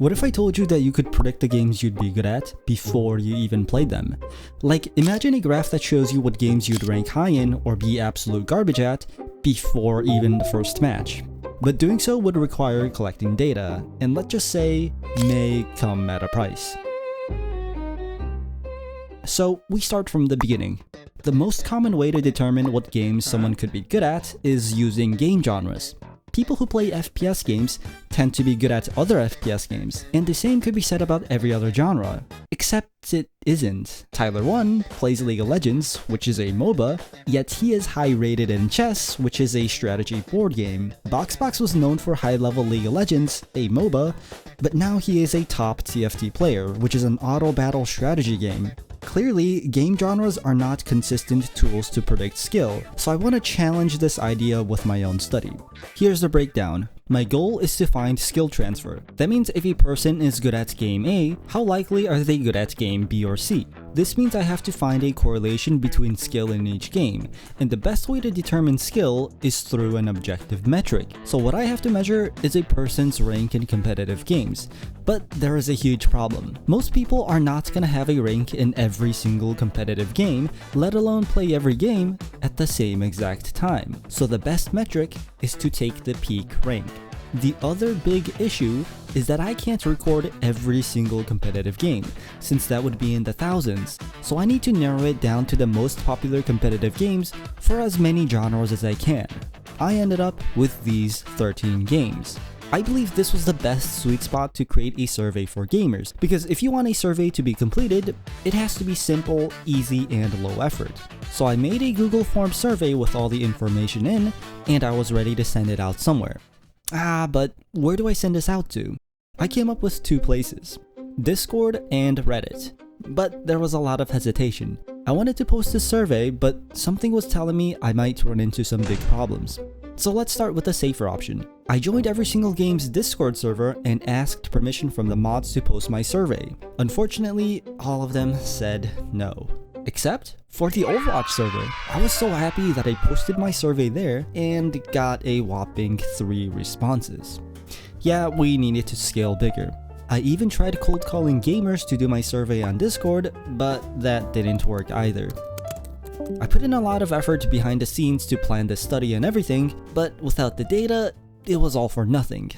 What if I told you that you could predict the games you'd be good at before you even played them? Like, imagine a graph that shows you what games you'd rank high in or be absolute garbage at before even the first match. But doing so would require collecting data, and let's just say, may come at a price. So we start from the beginning. The most common way to determine what games someone could be good at is using game genres. People who play FPS games tend to be good at other FPS games, and the same could be said about every other genre. Except it isn't. Tyler 1 plays League of Legends, which is a MOBA, yet he is high rated in chess, which is a strategy board game. Boxbox was known for high-level League of Legends, a MOBA, but now he is a top TFT player, which is an auto-battle strategy game. Clearly, game genres are not consistent tools to predict skill, so I want to challenge this idea with my own study. Here's the breakdown. My goal is to find skill transfer. That means if a person is good at game A, how likely are they good at game B or C? This means I have to find a correlation between skill in each game, and the best way to determine skill is through an objective metric. So what I have to measure is a person's rank in competitive games. But there is a huge problem. Most people are not gonna have a rank in every single competitive game, let alone play every game at the same exact time. So the best metric is to take the peak rank. The other big issue is that I can't record every single competitive game, since that would be in the thousands, so I need to narrow it down to the most popular competitive games for as many genres as I can. I ended up with these 13 games. I believe this was the best sweet spot to create a survey for gamers, because if you want a survey to be completed, it has to be simple, easy, and low effort. So I made a Google Form survey with all the information in, and I was ready to send it out somewhere. But where do I send this out to? I came up with two places, Discord and Reddit. But there was a lot of hesitation. I wanted to post this survey, but something was telling me I might run into some big problems. So let's start with the safer option. I joined every single game's Discord server and asked permission from the mods to post my survey. Unfortunately, all of them said no. Except for the Overwatch server. I was so happy that I posted my survey there and got a whopping 3 responses. Yeah, we needed to scale bigger. I even tried cold calling gamers to do my survey on Discord, but that didn't work either. I put in a lot of effort behind the scenes to plan this study and everything, but without the data, it was all for nothing.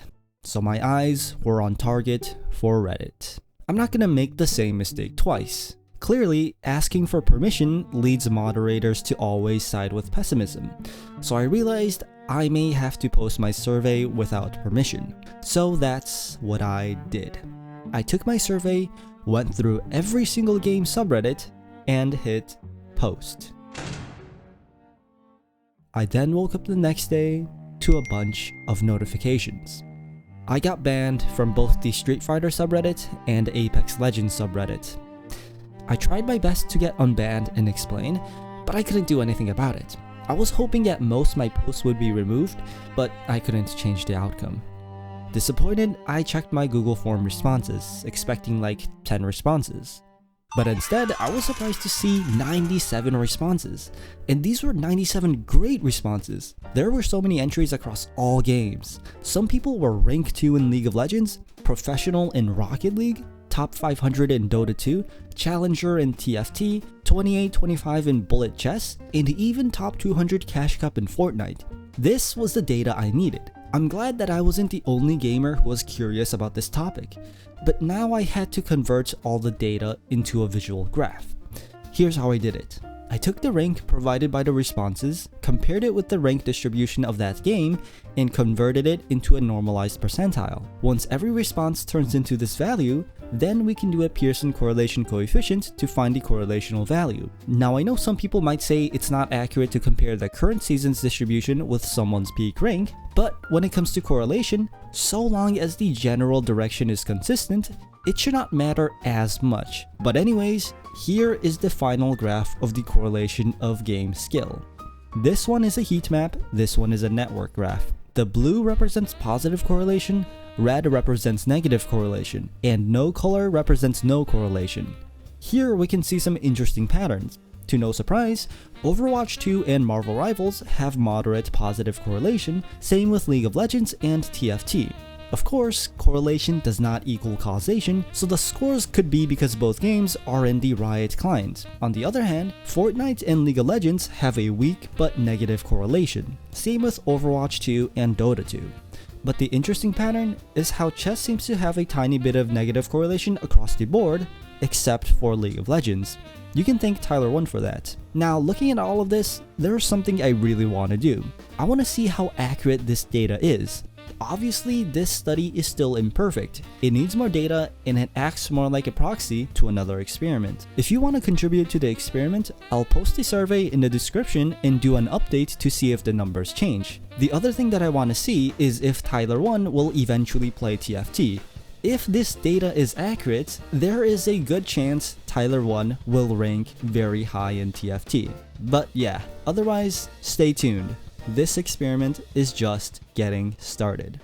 So my eyes were on target for Reddit. I'm not gonna make the same mistake twice. Clearly, asking for permission leads moderators to always side with pessimism, so I realized I may have to post my survey without permission. So that's what I did. I took my survey, went through every single game subreddit, and hit post. I then woke up the next day to a bunch of notifications. I got banned from both the Street Fighter subreddit and Apex Legends subreddit. I tried my best to get unbanned and explain, but I couldn't do anything about it. I was hoping that most of my posts would be removed, but I couldn't change the outcome. Disappointed, I checked my Google Form responses, expecting like 10 responses. But instead, I was surprised to see 97 responses. And these were 97 great responses. There were so many entries across all games. Some people were rank 2 in League of Legends, professional in Rocket League, top 500 in Dota 2, challenger in TFT, 28-25 in Bullet Chess, and even top 200 Cash Cup in Fortnite. This was the data I needed. I'm glad that I wasn't the only gamer who was curious about this topic, but now I had to convert all the data into a visual graph. Here's how I did it. I took the rank provided by the responses, compared it with the rank distribution of that game, and converted it into a normalized percentile. Once every response turns into this value, then we can do a Pearson correlation coefficient to find the correlational value. Now I know some people might say it's not accurate to compare the current season's distribution with someone's peak rank, but when it comes to correlation, so long as the general direction is consistent, it should not matter as much. But anyways, here is the final graph of the correlation of game skill. This one is a heat map, this one is a network graph. The blue represents positive correlation, red represents negative correlation, and no color represents no correlation. Here we can see some interesting patterns. To no surprise, Overwatch 2 and Marvel Rivals have moderate positive correlation, same with League of Legends and TFT. Of course, correlation does not equal causation, so the scores could be because both games are in the Riot client. On the other hand, Fortnite and League of Legends have a weak but negative correlation. Same with Overwatch 2 and Dota 2. But the interesting pattern is how chess seems to have a tiny bit of negative correlation across the board, except for League of Legends. You can thank Tyler 1 for that. Now, looking at all of this, there's something I really want to do. I want to see how accurate this data is. Obviously, this study is still imperfect. It needs more data and it acts more like a proxy to another experiment. If you want to contribute to the experiment, I'll post a survey in the description and do an update to see if the numbers change. The other thing that I want to see is if Tyler 1 will eventually play TFT. If this data is accurate, there is a good chance Tyler 1 will rank very high in TFT. But yeah, otherwise, stay tuned. This experiment is just getting started.